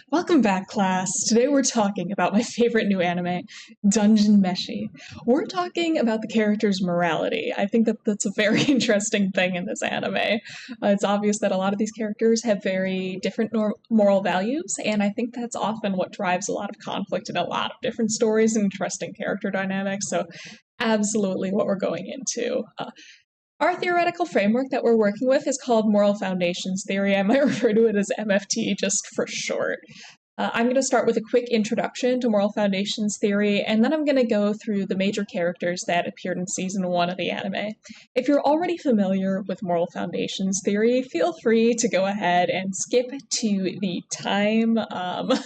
Welcome back, class. Today we're talking about my favorite new anime, Dungeon Meshi. We're talking about the character's morality. I think that's a very interesting thing in this anime. It's obvious that a lot of these characters have very different moral values, and I think that's often what drives a lot of conflict in a lot of different stories and interesting character dynamics, so absolutely what we're going into. Our theoretical framework that we're working with is called Moral Foundations Theory. I might refer to it as MFT just for short. I'm going to start with a quick introduction to Moral Foundations Theory, and then I'm going to go through the major characters that appeared in Season 1 of the anime. If you're already familiar with Moral Foundations Theory, feel free to go ahead and skip to the time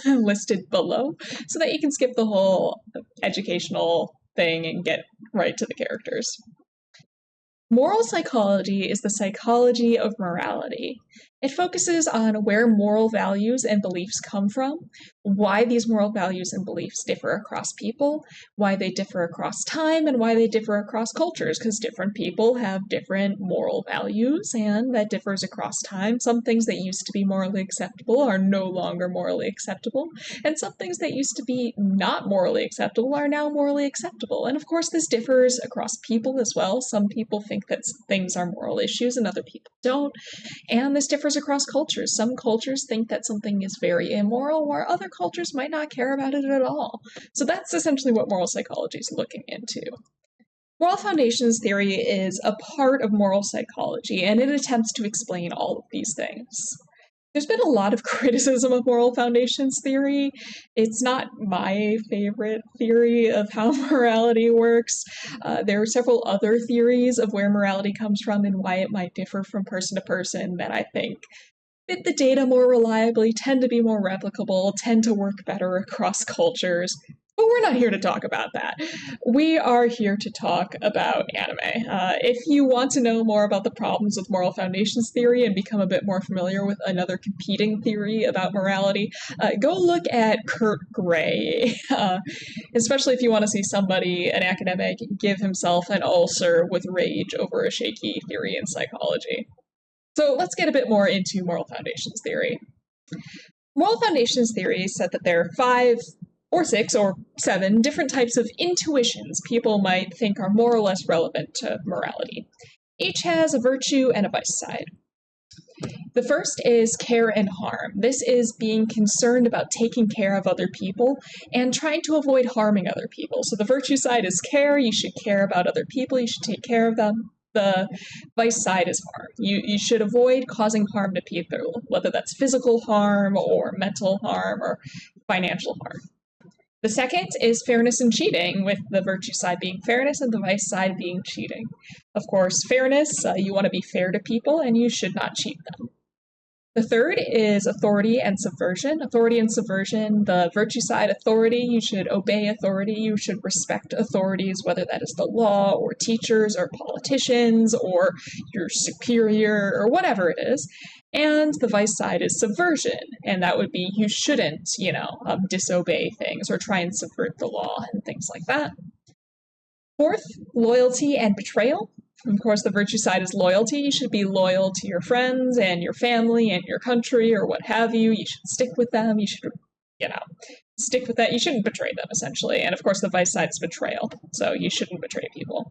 listed below so that you can skip the whole educational thing and get right to the characters. Moral psychology is the psychology of morality. It focuses on where moral values and beliefs come from, why these moral values and beliefs differ across people, why they differ across time, and why they differ across cultures, because different people have different moral values, and that differs across time. Some things that used to be morally acceptable are no longer morally acceptable, and some things that used to be not morally acceptable are now morally acceptable. And of course, this differs across people as well. Some people think that things are moral issues and other people don't, and this differs across cultures. Some cultures think that something is very immoral, while other cultures might not care about it at all. So that's essentially what moral psychology is looking into. Moral foundations theory is a part of moral psychology, and it attempts to explain all of these things. There's been a lot of criticism of moral foundations theory. It's not my favorite theory of how morality works. There are several other theories of where morality comes from and why it might differ from person to person that I think fit the data more reliably, tend to be more replicable, tend to work better across cultures. But we're not here to talk about that. We are here to talk about anime. If you want to know more about the problems with moral foundations theory and become a bit more familiar with another competing theory about morality, go look at Kurt Gray, especially if you want to see somebody, an academic, give himself an ulcer with rage over a shaky theory in psychology. So let's get a bit more into moral foundations theory. Moral foundations theory said that there are 5 or 6 or 7 different types of intuitions people might think are more or less relevant to morality. Each has a virtue and a vice side. The first is care and harm. This is being concerned about taking care of other people and trying to avoid harming other people. So the virtue side is care. You should care about other people. You should take care of them. The vice side is harm. You should avoid causing harm to people, whether that's physical harm or mental harm or financial harm. The second is fairness and cheating, with the virtue side being fairness and the vice side being cheating. Of course, fairness, you want to be fair to people and you should not cheat them. The third is authority and subversion. Authority and subversion, the virtue side, authority, you should obey authority, you should respect authorities, whether that is the law or teachers or politicians or your superior or whatever it is. And the vice side is subversion, and that would be you shouldn't, disobey things or try and subvert the law and things like that. Fourth, loyalty and betrayal. Of course, the virtue side is loyalty. You should be loyal to your friends and your family and your country or what have you. You should stick with them. You should, stick with that. You shouldn't betray them, essentially. And of course, the vice side is betrayal. So you shouldn't betray people.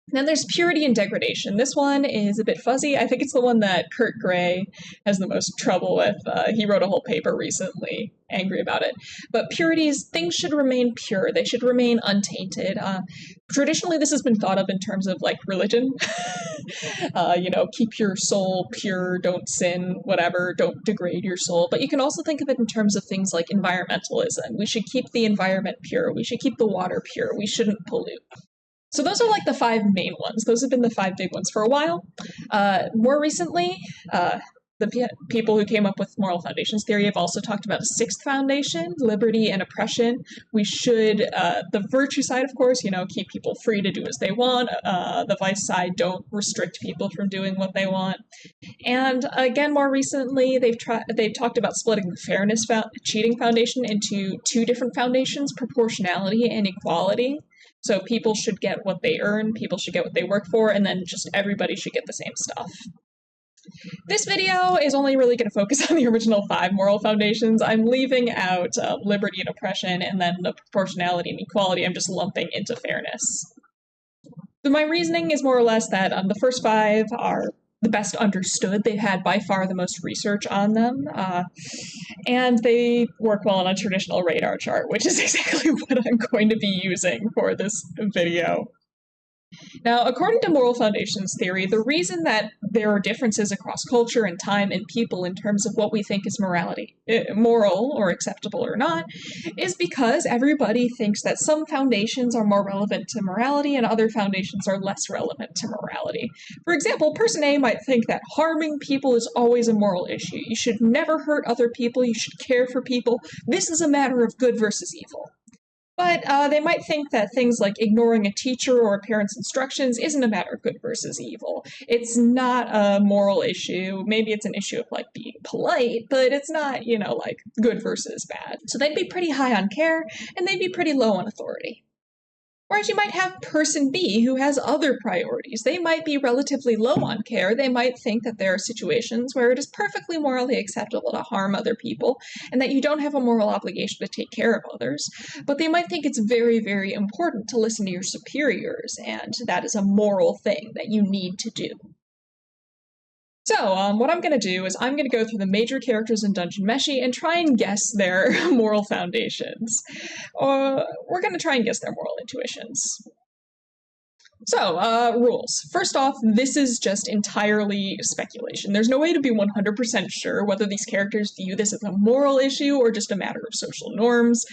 Then there's purity and degradation. This one is a bit fuzzy. I think it's the one that Kurt Gray has the most trouble with. He wrote a whole paper recently, angry about it. But purity is, things should remain pure. They should remain untainted. Traditionally, this has been thought of in terms of, religion. Keep your soul pure, don't sin, whatever, don't degrade your soul. But you can also think of it in terms of things like environmentalism. We should keep the environment pure. We should keep the water pure. We shouldn't pollute. So those are the 5 main ones. Those have been the 5 big ones for a while. More recently, the people who came up with moral foundations theory have also talked about a 6th foundation, liberty and oppression. We should, the virtue side, of course, keep people free to do as they want. The vice side, don't restrict people from doing what they want. And again, more recently, they've talked about splitting the fairness cheating foundation into 2 different foundations, proportionality and equality. So people should get what they earn, people should get what they work for, and then just everybody should get the same stuff. This video is only really going to focus on the original 5 moral foundations. I'm leaving out liberty and oppression, and then the proportionality and equality I'm just lumping into fairness. But my reasoning is more or less that the first 5 are the best understood. They've had by far the most research on them, and they work well on a traditional radar chart, which is exactly what I'm going to be using for this video. Now, according to moral foundations theory, the reason that there are differences across culture and time and people in terms of what we think is morality, moral or acceptable or not, is because everybody thinks that some foundations are more relevant to morality and other foundations are less relevant to morality. For example, person A might think that harming people is always a moral issue. You should never hurt other people, you should care for people. This is a matter of good versus evil. But they might think that things like ignoring a teacher or a parent's instructions isn't a matter of good versus evil. It's not a moral issue. Maybe it's an issue of, like, being polite, but it's not, you know, like, good versus bad. So they'd be pretty high on care, and they'd be pretty low on authority. Whereas you might have person B who has other priorities. They might be relatively low on care. They might think that there are situations where it is perfectly morally acceptable to harm other people and that you don't have a moral obligation to take care of others. But they might think it's very, very important to listen to your superiors, and that is a moral thing that you need to do. So, what I'm going to do is I'm going to go through the major characters in Dungeon Meshi and try and guess their moral foundations. We're going to try and guess their moral intuitions. So, rules. First off, this is just entirely speculation. There's no way to be 100% sure whether these characters view this as a moral issue or just a matter of social norms.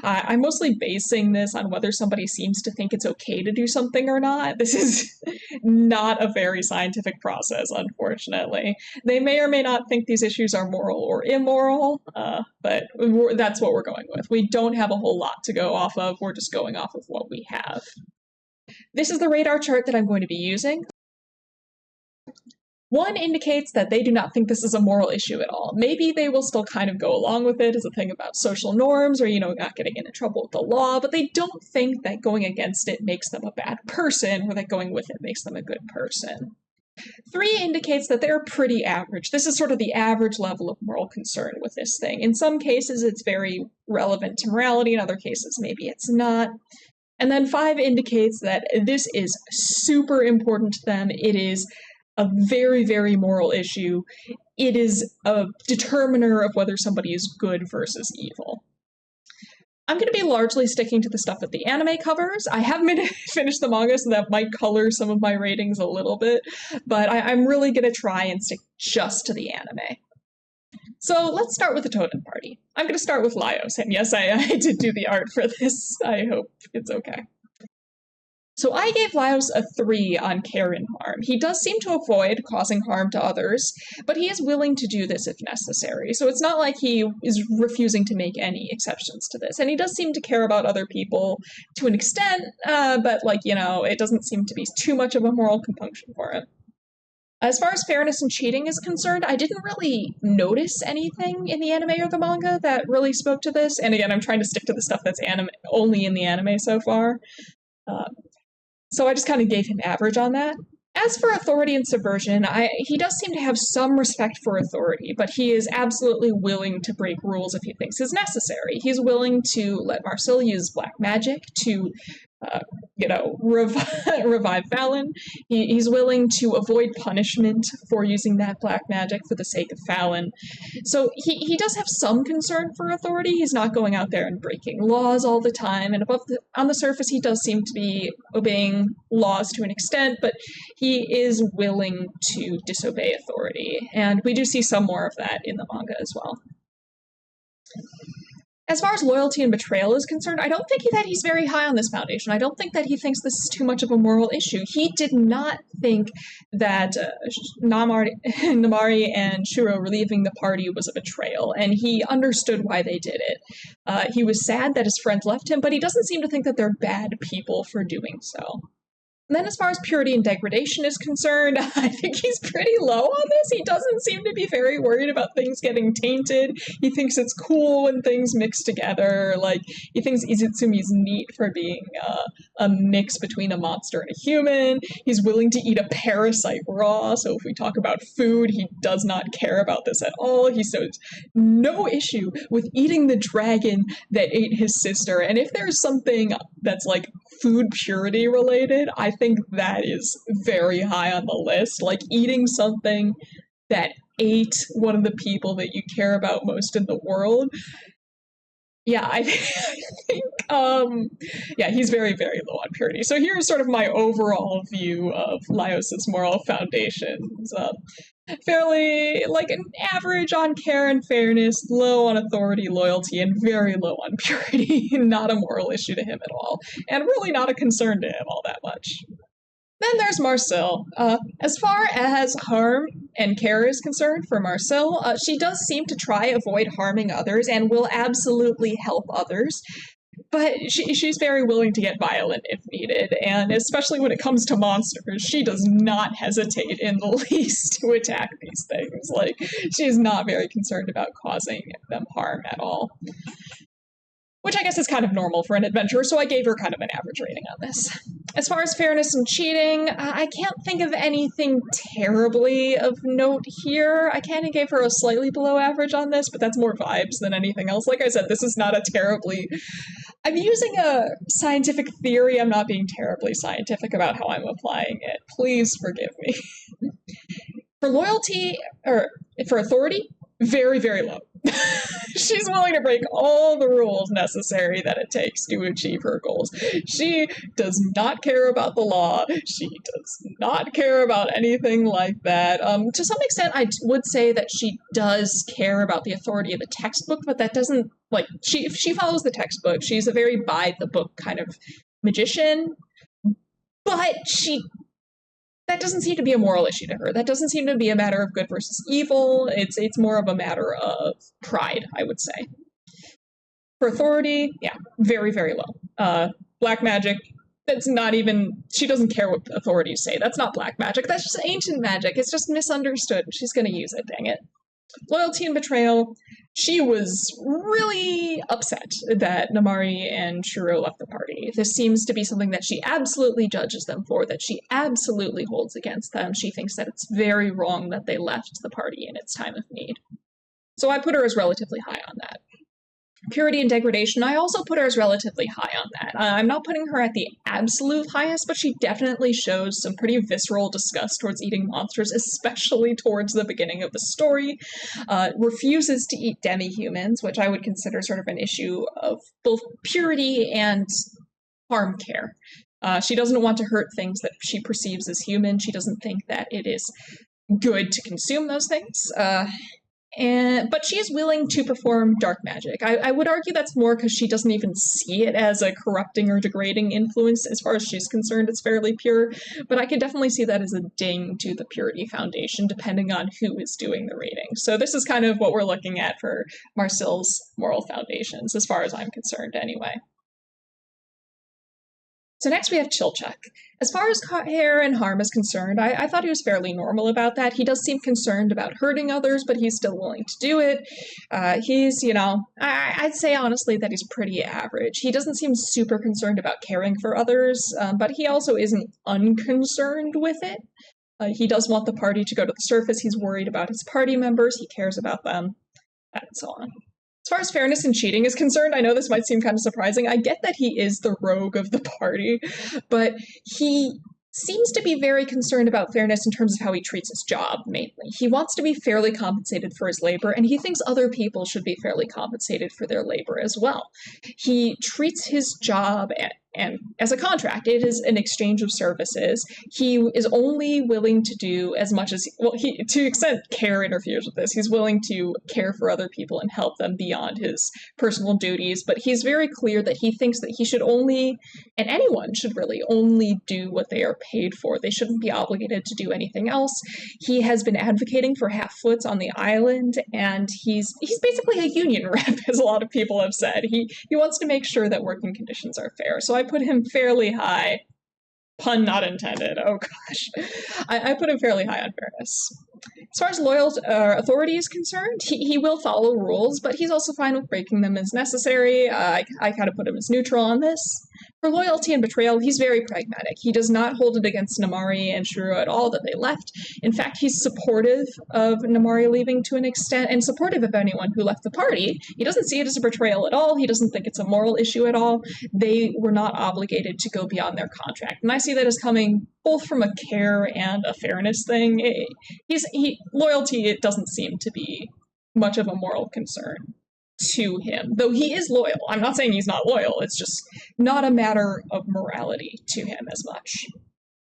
I'm mostly basing this on whether somebody seems to think it's okay to do something or not. This is not a very scientific process, unfortunately. They may or may not think these issues are moral or immoral, but that's what we're going with. We don't have a whole lot to go off of. We're just going off of what we have. This is the radar chart that I'm going to be using. 1 indicates that they do not think this is a moral issue at all. Maybe they will still kind of go along with it as a thing about social norms or, you know, not getting into trouble with the law, but they don't think that going against it makes them a bad person or that going with it makes them a good person. 3 indicates that they're pretty average. This is sort of the average level of moral concern with this thing. In some cases, it's very relevant to morality. In other cases, maybe it's not. And then 5 indicates that this is super important to them. It is a very, very moral issue. It is a determiner of whether somebody is good versus evil. I'm going to be largely sticking to the stuff that the anime covers. I haven't finished the manga, so that might color some of my ratings a little bit, but I'm really going to try and stick just to the anime. So let's start with the Totem Party. I'm going to start with Lilias, and yes, I did do the art for this. I hope it's okay. So I gave Lilias a 3 on care and harm. He does seem to avoid causing harm to others, but he is willing to do this if necessary. So it's not like he is refusing to make any exceptions to this. And he does seem to care about other people to an extent, but, like, you know, it doesn't seem to be too much of a moral compunction for him. As far as fairness and cheating is concerned, I didn't really notice anything in the anime or the manga that really spoke to this. And again, I'm trying to stick to the stuff that's only in the anime so far. So I just kind of gave him average on that. As for authority and subversion, he does seem to have some respect for authority, but he is absolutely willing to break rules if he thinks is necessary. He's willing to let Marcel use black magic to revive Fallon. He's willing to avoid punishment for using that black magic for the sake of Fallon. So he does have some concern for authority. He's not going out there and breaking laws all the time, and on the surface he does seem to be obeying laws to an extent, but he is willing to disobey authority, and we do see some more of that in the manga as well. As far as loyalty and betrayal is concerned, I don't think that he's very high on this foundation. I don't think that he thinks this is too much of a moral issue. He did not think that Namari and Shuro leaving the party was a betrayal, and he understood why they did it. He was sad that his friend left him, but he doesn't seem to think that they're bad people for doing so. Then as far as purity and degradation is concerned, I think he's pretty low on this. He doesn't seem to be very worried about things getting tainted. He thinks it's cool when things mix together. Like, he thinks Izutsumi's neat for being a mix between a monster and a human. He's willing to eat a parasite raw, so if we talk about food, he does not care about this at all. He shows no issue with eating the dragon that ate his sister, and if there's something that's like food purity related, I think that is very high on the list. Like, eating something that ate one of the people that you care about most in the world. Yeah, I think, yeah, he's very, very low on purity. So here's sort of my overall view of Laios' moral foundations. Fairly, like, an average on care and fairness, low on authority, loyalty, and very low on purity. Not a moral issue to him at all, and really not a concern to him all that much. Then there's Marcel. As far as harm and care is concerned for Marcel, she does seem to try avoid harming others and will absolutely help others. But she's very willing to get violent if needed, and especially when it comes to monsters, she does not hesitate in the least to attack these things. Like, she's not very concerned about causing them harm at all. Which I guess is kind of normal for an adventurer, so I gave her kind of an average rating on this. As far as fairness and cheating, I can't think of anything terribly of note here. I kind of gave her a slightly below average on this, but that's more vibes than anything else. Like I said, this is not a terribly... I'm using a scientific theory. I'm not being terribly scientific about how I'm applying it. Please forgive me. For loyalty, or for authority, very, very low. She's willing to break all the rules necessary that it takes to achieve her goals. She does not care about the law. She does not care about anything like that. To some extent, I would say that she does care about the authority of the textbook, but that doesn't, like, she follows the textbook. She's a very by-the-book kind of magician, but that doesn't seem to be a moral issue to her. That doesn't seem to be a matter of good versus evil. It's more of a matter of pride, I would say. For authority, yeah, very, very low. Black magic, that's not even... She doesn't care what authorities say. That's not black magic. That's just ancient magic. It's just misunderstood. She's going to use it, dang it. Loyalty and betrayal, she was really upset that Namari and Shiro left the party. This seems to be something that she absolutely judges them for, that she absolutely holds against them. She thinks that it's very wrong that they left the party in its time of need. So I put her as relatively high on that. Purity and degradation, I also put her as relatively high on that. I'm not putting her at the absolute highest, but she definitely shows some pretty visceral disgust towards eating monsters, especially towards the beginning of the story. Refuses to eat demi-humans, which I would consider sort of an issue of both purity and harm care. She doesn't want to hurt things that she perceives as human. She doesn't think that it is good to consume those things. But she is willing to perform dark magic. I would argue that's more because she doesn't even see it as a corrupting or degrading influence. As far as she's concerned, it's fairly pure, but I can definitely see that as a ding to the purity foundation, depending on who is doing the rating. So this is kind of what we're looking at for Marcel's moral foundations, as far as I'm concerned anyway. So next we have Chilchuk. As far as care and harm is concerned, I thought he was fairly normal about that. He does seem concerned about hurting others, but he's still willing to do it. He's, I'd say honestly that he's pretty average. He doesn't seem super concerned about caring for others, but he also isn't unconcerned with it. He does want the party to go to the surface. He's worried about his party members. He cares about them, and so on. As far as fairness and cheating is concerned, I know this might seem kind of surprising. I get that he is the rogue of the party, but he seems to be very concerned about fairness in terms of how he treats his job, mainly. He wants to be fairly compensated for his labor, and he thinks other people should be fairly compensated for their labor as well. He treats his job and as a contract. It is an exchange of services. He is only willing to do as much as, to the extent care interferes with this, he's willing to care for other people and help them beyond his personal duties, but he's very clear that he thinks that he should only, and anyone should really only do what they are paid for. They shouldn't be obligated to do anything else. He has been advocating for half-foots on the island, and he's basically a union rep, as a lot of people have said. He wants to make sure that working conditions are fair, so I put him fairly high Pun not intended. Oh gosh. I put him fairly high on fairness. As far as loyal authority is concerned, he will follow rules, but he's also fine with breaking them as necessary. I kind of put him as neutral on this. For loyalty and betrayal, he's very pragmatic. He does not hold it against Namari and Chillu at all that they left. In fact, he's supportive of Namari leaving to an extent, and supportive of anyone who left the party. He doesn't see it as a betrayal at all. He doesn't think it's a moral issue at all. They were not obligated to go beyond their contract. And I see that as coming both from a care and a fairness thing. Loyalty, it doesn't seem to be much of a moral concern to him, though he is loyal. I'm not saying he's not loyal, it's just not a matter of morality to him as much.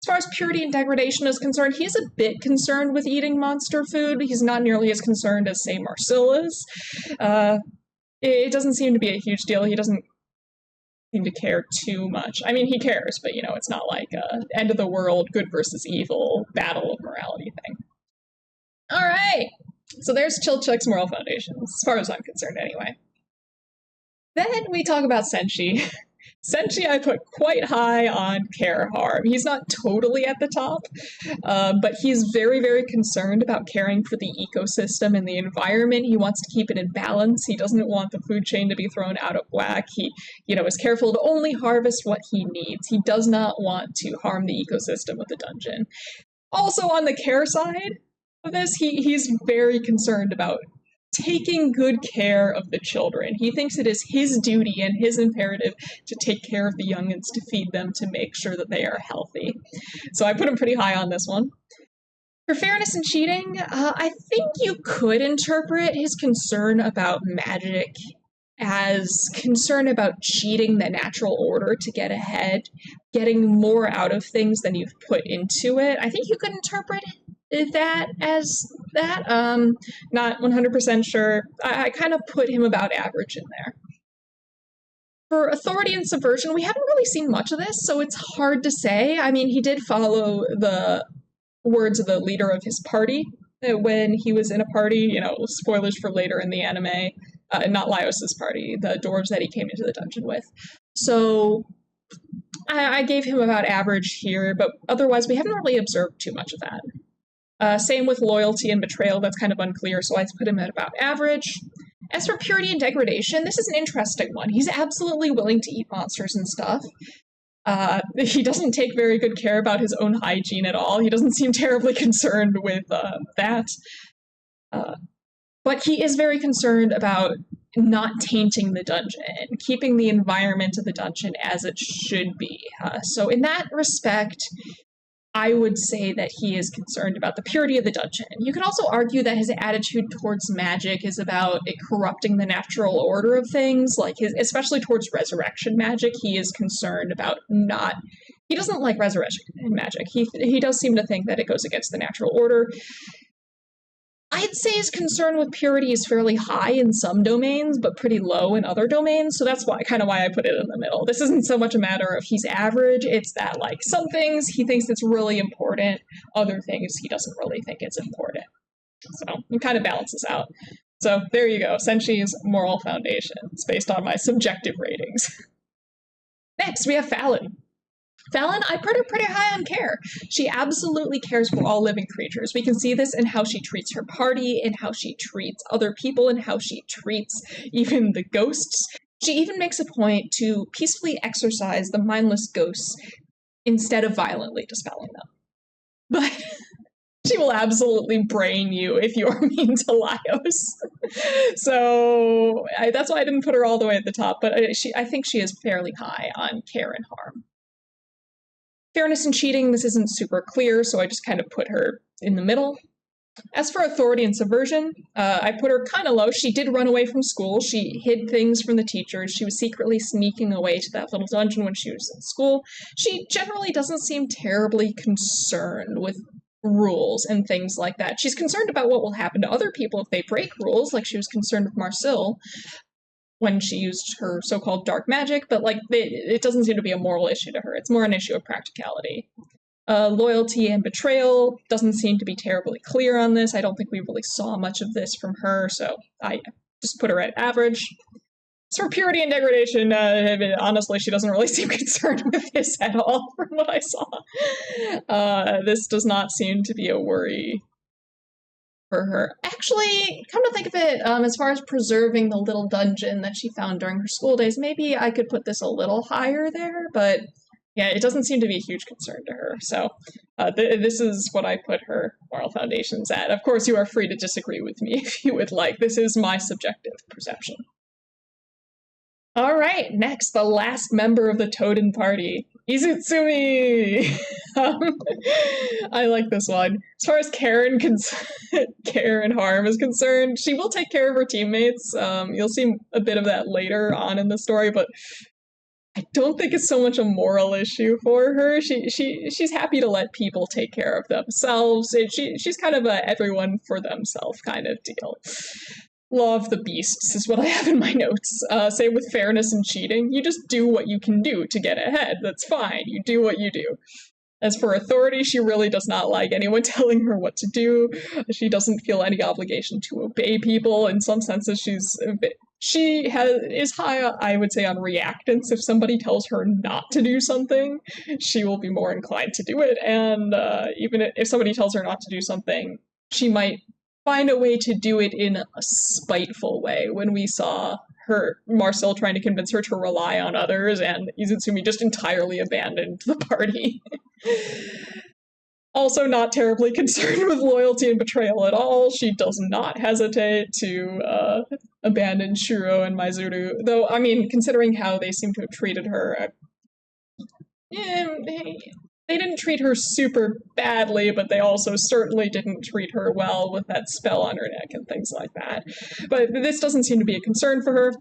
As far as purity and degradation is concerned, he's a bit concerned with eating monster food. He's not nearly as concerned as, say, Marcel is. It doesn't seem to be a huge deal. He doesn't seem to care too much. I mean, he cares, but, you know, it's not like a end of the world, good versus evil, battle of morality thing. All right. So there's Chilchuk's moral foundation, as far as I'm concerned anyway. Then we talk about Senshi. Senshi I put quite high on care harm. He's not totally at the top, but he's very, very concerned about caring for the ecosystem and the environment. He wants to keep it in balance. He doesn't want the food chain to be thrown out of whack. He, is careful to only harvest what he needs. He does not want to harm the ecosystem of the dungeon. Also on the care side of this, he's very concerned about taking good care of the children. He thinks it is his duty and his imperative to take care of the youngins, to feed them, to make sure that they are healthy. So I put him pretty high on this one. For fairness and cheating, I think you could interpret his concern about magic as concern about cheating the natural order to get ahead, getting more out of things than you've put into it. I think you could interpret that as that. Not 100% sure. I kind of put him about average in there. For authority and subversion, we haven't really seen much of this, so it's hard to say. I mean, he did follow the words of the leader of his party when he was in a party, spoilers for later in the anime, not Laios' party, the dwarves that he came into the dungeon with. So I gave him about average here, but otherwise we haven't really observed too much of that. Same with loyalty and betrayal, that's kind of unclear, so I put him at about average. As for purity and degradation, this is an interesting one. He's absolutely willing to eat monsters and stuff. He doesn't take very good care about his own hygiene at all. He doesn't seem terribly concerned with that. But he is very concerned about not tainting the dungeon, keeping the environment of the dungeon as it should be. So in that respect, I would say that he is concerned about the purity of the dungeon. You could also argue that his attitude towards magic is about it corrupting the natural order of things, especially towards resurrection magic. He is concerned about he doesn't like resurrection magic. He does seem to think that it goes against the natural order. I'd say his concern with purity is fairly high in some domains, but pretty low in other domains, so that's why I put it in the middle. This isn't so much a matter of he's average, it's that, some things he thinks it's really important, other things he doesn't really think it's important. So, it kind of balances out. So, there you go, Senshi's moral foundation. It's based on my subjective ratings. Next, we have Fallon. Fallon, I put her pretty high on care. She absolutely cares for all living creatures. We can see this in how she treats her party, in how she treats other people, and how she treats even the ghosts. She even makes a point to peacefully exorcise the mindless ghosts instead of violently dispelling them. But she will absolutely brain you if you are mean to Laios. So that's why I didn't put her all the way at the top, but I think she is fairly high on care and harm. Fairness and cheating, this isn't super clear, so I just kind of put her in the middle. As for authority and subversion, I put her kind of low. She did run away from school. She hid things from the teachers. She was secretly sneaking away to that little dungeon when she was in school. She generally doesn't seem terribly concerned with rules and things like that. She's concerned about what will happen to other people if they break rules, like she was concerned with Marcel when she used her so-called dark magic, but it doesn't seem to be a moral issue to her. It's more an issue of practicality. Loyalty and betrayal doesn't seem to be terribly clear on this. I don't think we really saw much of this from her, so I just put her at average. As for purity and degradation, honestly, she doesn't really seem concerned with this at all from what I saw. This does not seem to be a worry for her. Actually, come to think of it, as far as preserving the little dungeon that she found during her school days, maybe I could put this a little higher there, but yeah, it doesn't seem to be a huge concern to her. So this is what I put her moral foundations at. Of course, you are free to disagree with me if you would like. This is my subjective perception. All right, next, the last member of the Toden party, Izutsumi! I like this one. As far as Karen Harm is concerned, she will take care of her teammates. You'll see a bit of that later on in the story, but I don't think it's so much a moral issue for her. She's happy to let people take care of themselves. She's kind of a everyone for themselves kind of deal. Law of the beasts is what I have in my notes. Same with fairness and cheating. You just do what you can do to get ahead. That's fine. You do what you do. As for authority, she really does not like anyone telling her what to do. She doesn't feel any obligation to obey people. In some senses, she is high, I would say, on reactance. If somebody tells her not to do something, she will be more inclined to do it. And even if somebody tells her not to do something, she might find a way to do it in a spiteful way. When we saw Marcel trying to convince her to rely on others, and Izutsumi just entirely abandoned the party. Also not terribly concerned with loyalty and betrayal at all. She does not hesitate to abandon Shuro and Maizuru, though, I mean, considering how they seem to have treated her, they didn't treat her super badly, but they also certainly didn't treat her well with that spell on her neck and things like that. But this doesn't seem to be a concern for her.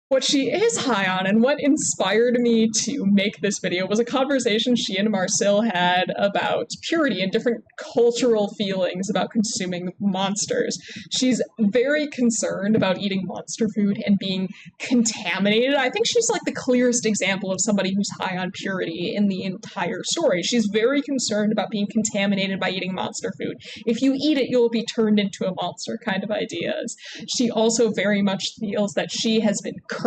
What she is high on, and what inspired me to make this video, was a conversation she and Marcel had about purity and different cultural feelings about consuming monsters. She's very concerned about eating monster food and being contaminated. I think she's like the clearest example of somebody who's high on purity in the entire story. She's very concerned about being contaminated by eating monster food. If you eat it, you'll be turned into a monster kind of ideas. She also very much feels that she has been cursed.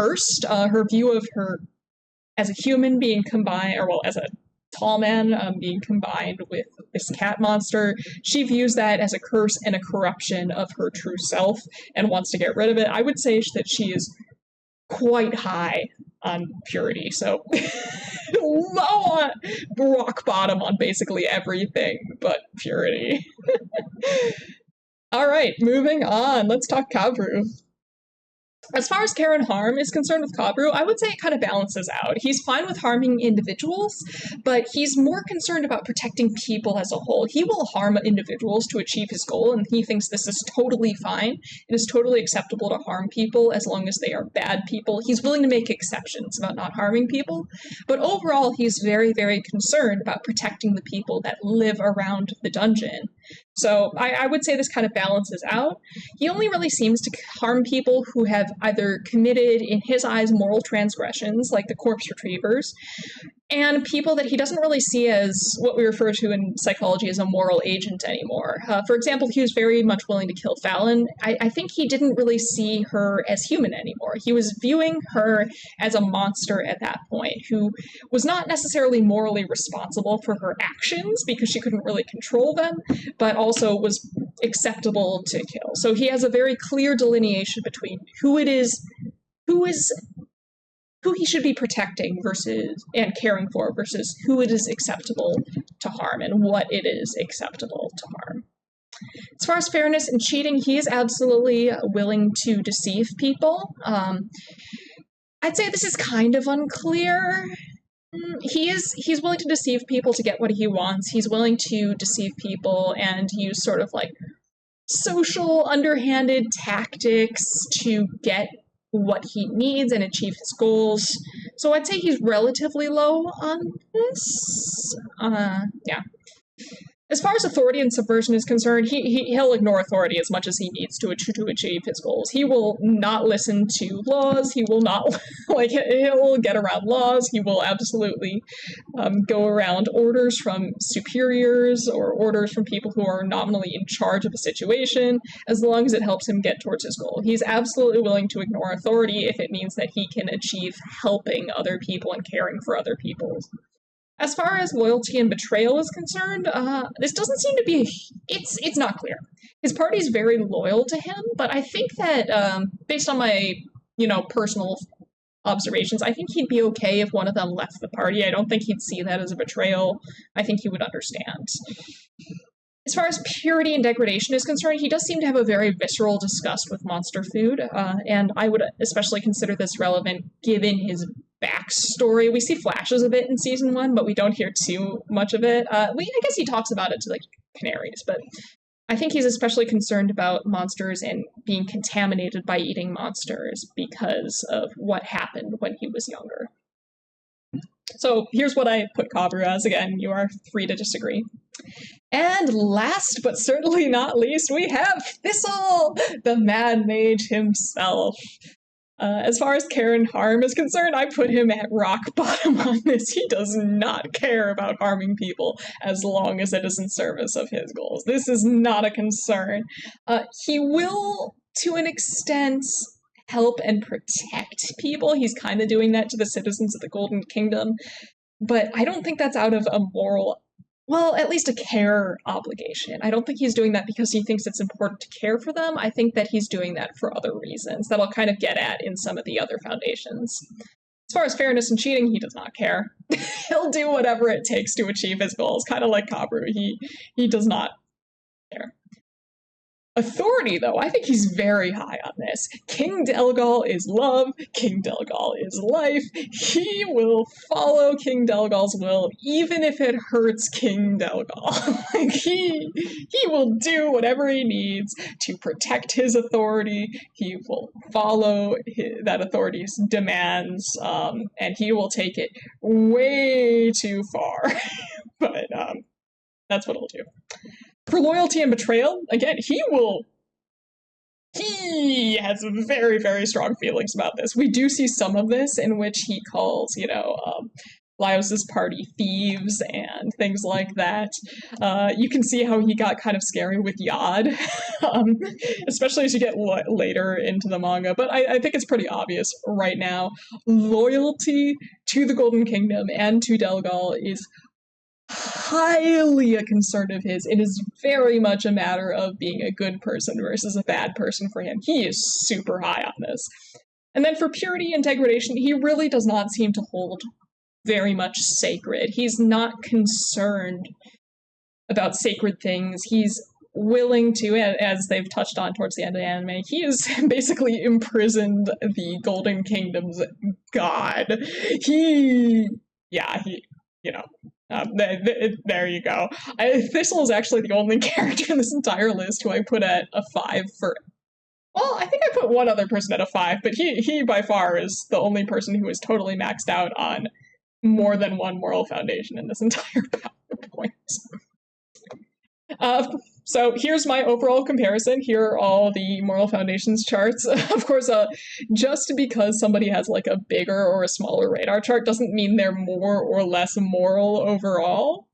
Her view of her as a human being combined, or well, as a tall man being combined with this cat monster, she views that as a curse and a corruption of her true self and wants to get rid of it. I would say that she is quite high on purity, so low on rock bottom on basically everything but purity. All right, moving on. Let's talk Cabu. As far as Karen Harm is concerned with Cabu, I would say it kind of balances out. He's fine with harming individuals, but he's more concerned about protecting people as a whole. He will harm individuals to achieve his goal, and he thinks this is totally fine. It is totally acceptable to harm people as long as they are bad people. He's willing to make exceptions about not harming people, but overall he's very, very concerned about protecting the people that live around the dungeon. So I would say this kind of balances out. He only really seems to harm people who have either committed, in his eyes, moral transgressions, like the corpse retrievers, and people that he doesn't really see as what we refer to in psychology as a moral agent anymore. For example, he was very much willing to kill Fallon. I think he didn't really see her as human anymore. He was viewing her as a monster at that point, who was not necessarily morally responsible for her actions because she couldn't really control them, but also was acceptable to kill. So he has a very clear delineation between who he should be protecting versus and caring for versus who it is acceptable to harm and what it is acceptable to harm. As far as fairness and cheating, he is absolutely willing to deceive people. I'd say this is kind of unclear. He's willing to deceive people to get what he wants. He's willing to deceive people and use sort of like social underhanded tactics to get what he needs and achieve his goals. So I'd say he's relatively low on this. Yeah. As far as authority and subversion is concerned, he'll ignore authority as much as he needs to achieve his goals. He will not listen to laws. He will not, he'll get around laws. He will absolutely go around orders from superiors or orders from people who are nominally in charge of a situation, as long as it helps him get towards his goal. He's absolutely willing to ignore authority if it means that he can achieve helping other people and caring for other people. As far as loyalty and betrayal is concerned, this doesn't seem to be, it's not clear. His party is very loyal to him, but I think that, based on my, personal observations, I think he'd be okay if one of them left the party. I don't think he'd see that as a betrayal. I think he would understand. As far as purity and degradation is concerned, he does seem to have a very visceral disgust with monster food, and I would especially consider this relevant given his backstory. We see flashes of it in Season 1, but we don't hear too much of it. I guess he talks about it to, canaries, but I think he's especially concerned about monsters and being contaminated by eating monsters because of what happened when he was younger. So here's what I put Cabu as. Again, you are free to disagree. And last but certainly not least, we have Thistle, the Mad Mage himself. As far as care and harm is concerned, I put him at rock bottom on this. He does not care about harming people as long as it is in service of his goals. This is not a concern. He will, to an extent, help and protect people. He's kind of doing that to the citizens of the Golden Kingdom, but I don't think that's out of a moral, well, at least a care obligation. I don't think he's doing that because he thinks it's important to care for them. I think that he's doing that for other reasons that I'll kind of get at in some of the other foundations. As far as fairness and cheating, he does not care. He'll do whatever it takes to achieve his goals, kind of like Cabu. He does not care. Authority, though, I think he's very high on this. King Delgal is love. King Delgal is life. He will follow King Delgal's will, even if it hurts King Delgal. He will do whatever he needs to protect his authority. He will follow that authority's demands, and he will take it way too far. But that's what he'll do. For loyalty and betrayal, again, he has very, very strong feelings about this. We do see some of this in which he calls, Laios's party thieves and things like that. You can see how he got kind of scary with Yod, especially as you get later into the manga, but I think it's pretty obvious right now. Loyalty to the Golden Kingdom and to Delgal is highly a concern of his. It is very much a matter of being a good person versus a bad person for him. He is super high on this. And then for purity and degradation, he really does not seem to hold very much sacred. He's not concerned about sacred things. He's willing to, as they've touched on towards the end of the anime, he has basically imprisoned the Golden Kingdom's god. There you go. Thistle is actually the only character in this entire list who I put at a 5 for... Well, I think I put one other person at a 5, but he by far is the only person who is totally maxed out on more than one moral foundation in this entire PowerPoint. So here's my overall comparison. Here are all the moral foundations charts. Of course, just because somebody has like a bigger or a smaller radar chart doesn't mean they're more or less moral overall.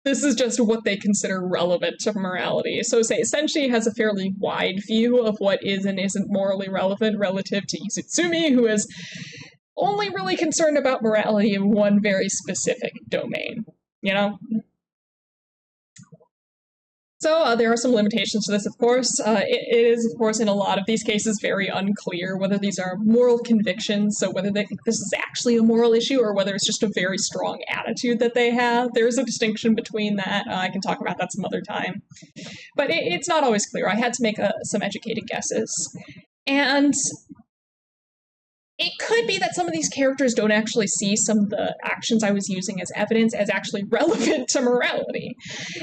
This is just what they consider relevant to morality. So say Senshi has a fairly wide view of what is and isn't morally relevant relative to Izutsumi, who is only really concerned about morality in one very specific domain, So there are some limitations to this, of course. It is, of course, in a lot of these cases very unclear whether these are moral convictions, so whether they think this is actually a moral issue or whether it's just a very strong attitude that they have. There is a distinction between that. I can talk about that some other time. But it's not always clear. I had to make some educated guesses. And it could be that some of these characters don't actually see some of the actions I was using as evidence as actually relevant to morality.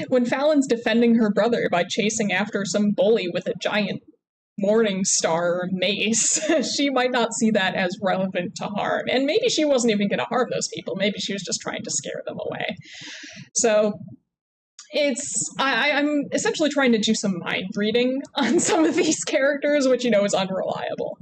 When Fallon's defending her brother by chasing after some bully with a giant morning star mace, she might not see that as relevant to harm. And maybe she wasn't even going to harm those people. Maybe she was just trying to scare them away. So I'm essentially trying to do some mind reading on some of these characters, which, is unreliable.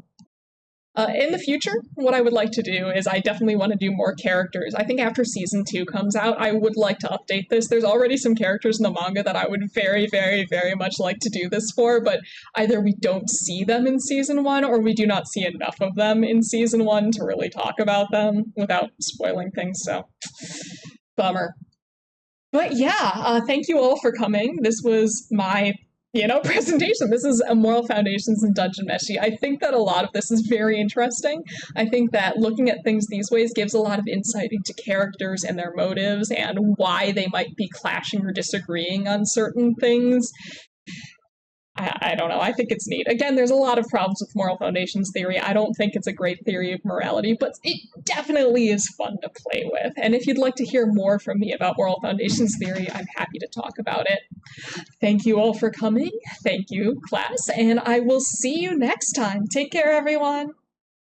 In the future, what I would like to do is I definitely want to do more characters. I think after Season 2 comes out, I would like to update this. There's already some characters in the manga that I would very, very, very much like to do this for, but either we don't see them in Season 1 or we do not see enough of them in Season 1 to really talk about them without spoiling things, so bummer. But yeah, thank you all for coming. This was my presentation. This is Moral Foundations in Dungeon Meshi. I think that a lot of this is very interesting. I think that looking at things these ways gives a lot of insight into characters and their motives and why they might be clashing or disagreeing on certain things. I don't know. I think it's neat. Again, there's a lot of problems with Moral Foundations theory. I don't think it's a great theory of morality, but it definitely is fun to play with. And if you'd like to hear more from me about Moral Foundations theory, I'm happy to talk about it. Thank you all for coming. Thank you, class, and I will see you next time. Take care, everyone.